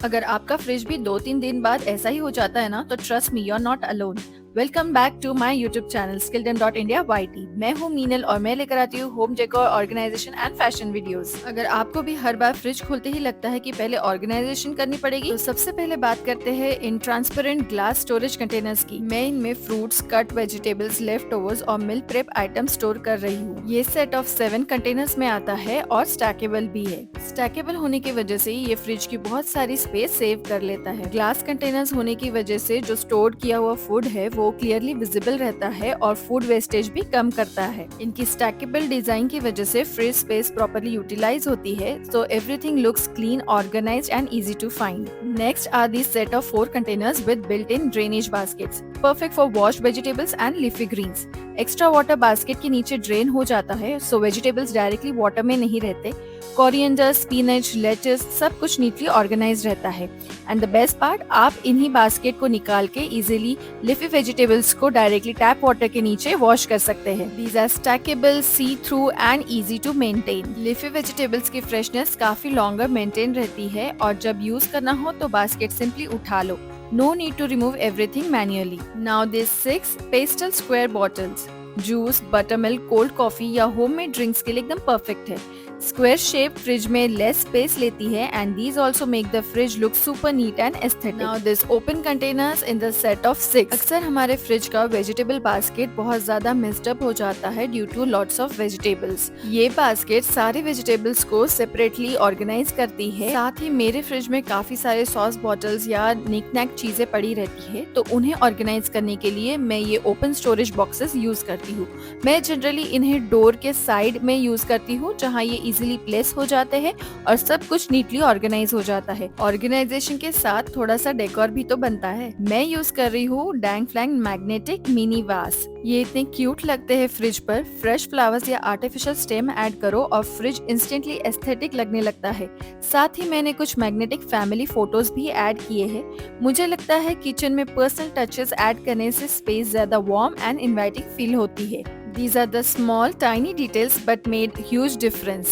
अगर आपका फ्रिज भी 2-3 दिन बाद ऐसा ही हो जाता है ना, तो trust me, you are not alone. Welcome back to my YouTube channel skilldom.india YT। मैं हूँ मीनल और मैं लेकर आती हूँ home decor, organisation and fashion videos. अगर आपको भी हर बार फ्रिज खोलते ही लगता है कि पहले ऑर्गेनाइजेशन करनी पड़ेगी, तो सबसे पहले बात करते हैं in transparent glass storage containers की। मैं इनमें fruits, cut vegetables, left overs और मिल्क प्रेप आइटम स्टोर कर रही हूँ। ये सेट ऑफ 7 कंटेनर्स में आता है और स्टैकेबल भी है। स्टैकेबल होने की वजह से ये फ्रिज की बहुत सारी स्पेस सेव कर लेता है। ग्लास कंटेनर्स होने की वजह से जो स्टोर किया हुआ फूड है वो क्लियरली विजिबल रहता है और फूड वेस्टेज भी कम करता है। इनकी स्टैकेबल डिजाइन की वजह से फ्रिज स्पेस प्रॉपर्ली यूटिलाइज होती है, so everything looks clean, organised and easy to find. Next are this set of 4 containers with built in drainage baskets, perfect for washed vegetables and leafy greens। Extra water basket के नीचे drain हो जाता है, सो vegetables directly water में नहीं रहते। Coriander, spinach, latus सब कुछ नीटली ऑर्गेनाइज रहता है। एंड द बेस्ट पार्ट, आप इन्हीं बास्केट को निकाल के इजीली लिफी वेजिटेबल्स को डायरेक्टली टैप वाटर के नीचे वॉश कर सकते हैं। These are stackable, see through and easy to maintain. Leafy vegetables की फ्रेशनेस काफी लॉन्गर मेंटेन रहती है और जब यूज करना हो तो बास्केट सिंपली उठा लो। No need to remove everything manually. Now these 6 pastel square bottles, juice, buttermilk, cold coffee या होममेड ड्रिंक्स के लिए एकदम परफेक्ट है। स्क्वायर शेप फ्रिज में लेस स्पेस लेती है and these also make the fridge look super neat and aesthetic. Now this open containers in the set of 6। अक्सर हमारे फ्रिज का वेजिटेबल बास्केट बहुत ज्यादा मिक्स्ड अप हो जाता है due to lots of vegetables. ये बास्केट सारे वेजिटेबल्स को सेपरेटली ऑर्गेनाइज करती है। साथ ही मेरे फ्रिज में काफी सारे सॉस बॉटल्स या निकनैक चीजें पड़ी रहती है, तो उन्हें ऑर्गेनाइज करने के लिए मैं ये ओपन स्टोरेज बॉक्सेस यूज करती हूँ। मैं जनरली इन्हें डोर के साइड में यूज करती हूँ, जहाँ ये इजीली प्लेस हो जाते हैं और सब कुछ नीटली ऑर्गेनाइज हो जाता है। ऑर्गेनाइजेशन के साथ थोड़ा सा डेकोर भी तो बनता है। मैं यूज कर रही हूँ डैंग फ्लैंग मैग्नेटिक मिनी वास। ये इतने क्यूट लगते हैं फ्रिज पर। फ्रेश फ्लावर्स या आर्टिफिशियल स्टेम ऐड करो और फ्रिज इंस्टेंटली एस्थेटिक लगने लगता है। साथ ही मैंने कुछ मैग्नेटिक फैमिली फोटोज भी ऐड किए हैं। मुझे लगता है किचन में पर्सनल टचेस ऐड करने से स्पेस ज्यादा वार्म एंड इनवाइटिंग फील होती है। These are the small tiny details but made huge difference।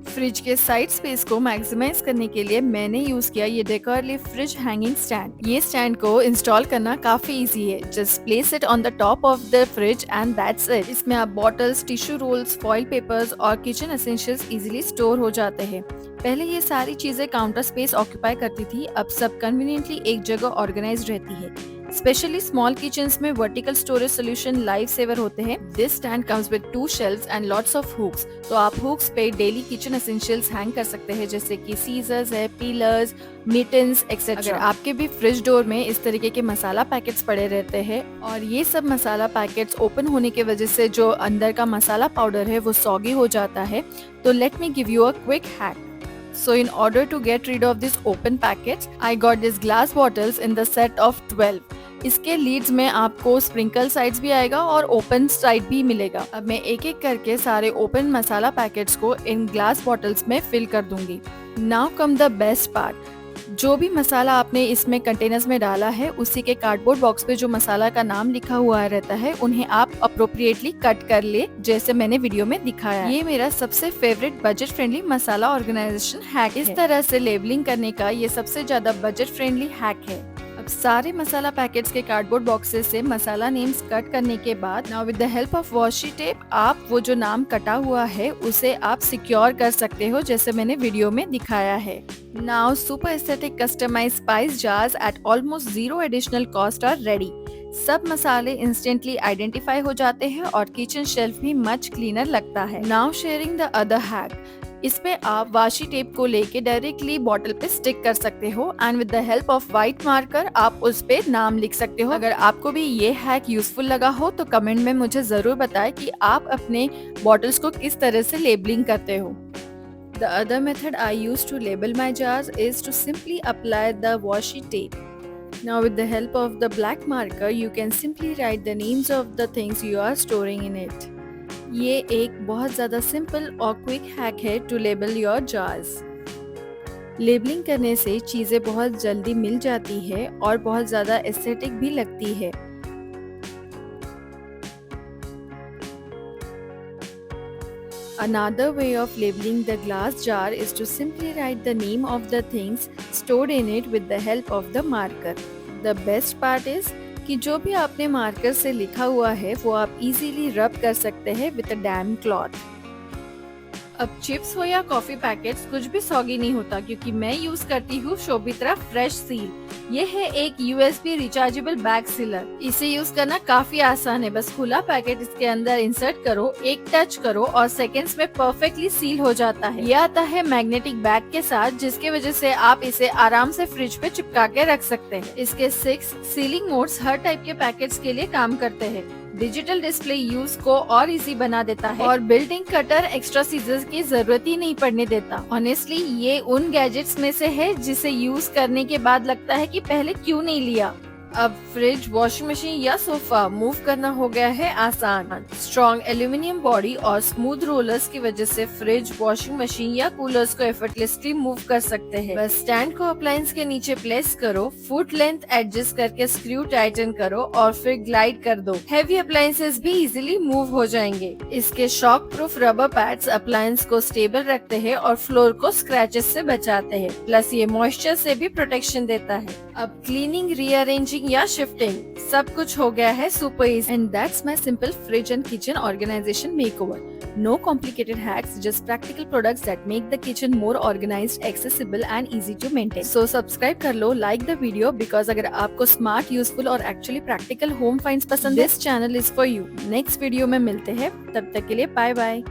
Fridge के साइड स्पेस को मैक्सिमाइज करने के लिए मैंने यूज किया ये डेकोरली फ्रिज हैंगिंग स्टैंड। ये स्टैंड को इंस्टॉल करना काफी इजी है। Just place it on the top of the fridge and that's it. इसमें आप bottles, tissue roles, foil papers और किचन एसेंशियल्स इजीली स्टोर हो जाते हैं। पहले ये सारी चीजें काउंटर स्पेस ऑक्यूपाई करती थी, अब सब कन्वीनियंटली एक जगह ऑर्गेनाइज रहती है। स्पेशली स्मॉल किचन्स में vertical storage solution life saver होते हैं। This stand comes with 2 shelves and lots of hooks, तो आप हुक्स पे डेली किचन एसेंशियल्स हैंग कर सकते हैं, जैसे कि सीजर्स है, पीलर्स, मिटन्स एक्सेट्रा। अगर आपके भी फ्रिज डोर में इस तरीके के मसाला पैकेट्स पड़े रहते हैं और ये सब मसाला पैकेट्स ओपन होने की वजह से जो अंदर का मसाला पाउडर है वो सॉगी हो जाता है, तो let me give you a quick hack. So in order to get rid of these open packets, I got these glass bottles in the set of 12। इसके लीड्स में आपको स्प्रिंकल साइड्स भी आएगा और ओपन साइड भी मिलेगा। अब मैं एक एक करके सारे ओपन मसाला पैकेट्स को इन ग्लास बॉटल्स में फिल कर दूंगी। Now come the best part. जो भी मसाला आपने इसमें कंटेनर्स में डाला है, उसी के कार्डबोर्ड बॉक्स पे जो मसाला का नाम लिखा हुआ रहता है, उन्हें आप अप्रोप्रिएटली कट कर ले, जैसे मैंने वीडियो में दिखाया। ये मेरा सबसे फेवरेट बजट फ्रेंडली मसाला ऑर्गेनाइजेशन हैक है। इस तरह से लेबलिंग करने का ये सबसे ज्यादा बजट फ्रेंडली हैक है। अब सारे मसाला पैकेट्स के कार्डबोर्ड बॉक्सेस से मसाला नेम्स कट करने के बाद now with the help of washi tape आप वो जो नाम कटा हुआ है उसे आप सिक्योर कर सकते हो, जैसे मैंने वीडियो में दिखाया है। Now super aesthetic customised spice jars at almost 0 additional cost are ready. सब मसाले इंस्टेंटली आइडेंटिफाई हो जाते हैं और किचन शेल्फ भी मच क्लीनर लगता है। Now sharing the other hack. इसमें आप वाशी टेप को लेके डायरेक्टली बॉटल पे स्टिक कर सकते हो and with the help of white marker आप उस पे नाम लिख सकते हो। अगर आपको भी ये हैक यूजफुल लगा हो तो कमेंट में मुझे जरूर बताएं कि आप अपने बॉटल्स को किस तरह से लेबलिंग करते हो। The other method I use to label my jars is to simply apply the washi tape। Now with the help of the black marker you can simply write the names of the things you are storing in it। ये एक बहुत ज़्यादा simple और quick hack है to label your jars. Labelling करने से चीज़ें बहुत जल्दी मिल जाती है और बहुत ज़्यादा एस्थेटिक भी लगती है। Another way of labeling the glass jar is to simply write the name of the things stored in it with the help of the marker. The best part is कि जो भी आपने मार्कर से लिखा हुआ है वो आप इजीली रब कर सकते हैं विद अ डैम क्लॉथ। अब चिप्स हो या कॉफी पैकेट्स कुछ भी सॉगी नहीं होता क्योंकि मैं यूज करती हूँ शोभित्रा फ्रेश सील। ये है एक यूएसबी रिचार्जेबल बैग सीलर। इसे यूज करना काफी आसान है, बस खुला पैकेट इसके अंदर इंसर्ट करो, एक टच करो और सेकंड्स में परफेक्टली सील हो जाता है। ये आता है मैग्नेटिक बैग के साथ, जिसके वजह से आप इसे आराम से फ्रिज पे चिपका के रख सकते हैं। इसके 6 सीलिंग मोड्स हर टाइप के पैकेट्स के लिए काम करते हैं। डिजिटल डिस्प्ले यूज को और इजी बना देता है और बिल्डिंग कटर एक्स्ट्रा सीजर्स की जरूरत ही नहीं पड़ने देता। ऑनेस्टली ये उन गैजेट्स में से है जिसे यूज करने के बाद लगता है कि पहले क्यों नहीं लिया। अब फ्रिज, वॉशिंग मशीन या सोफा मूव करना हो गया है आसान। स्ट्रॉन्ग एल्यूमिनियम बॉडी और स्मूथ रोलर्स की वजह से फ्रिज, वॉशिंग मशीन या कूलर्स को एफर्टलेसली मूव कर सकते हैं। बस स्टैंड को अप्लायंस के नीचे प्लेस करो, फुट लेंथ एडजस्ट करके स्क्रू टाइटन करो और फिर ग्लाइड कर दो। हैवी अप्लायंसेस भी इजीली मूव हो जाएंगे। इसके shock proof rubber pads appliance को स्टेबल रखते हैं और फ्लोर को स्क्रैचेस से बचाते हैं। प्लस ये मॉइस्चर से भी प्रोटेक्शन देता है। अब क्लीनिंग, रीअरेंजिंग या शिफ्टिंग सब कुछ हो गया है super easy. And that's my simple fridge and kitchen organisation makeover. No complicated hacks, just practical products that make the kitchen more organised, accessible and easy to maintain. So subscribe कर लो, like the video, because अगर आपको smart, useful और actually practical home finds पसंद है, this channel is for you. Next video में मिलते हैं, तब तक के लिए बाय बाय।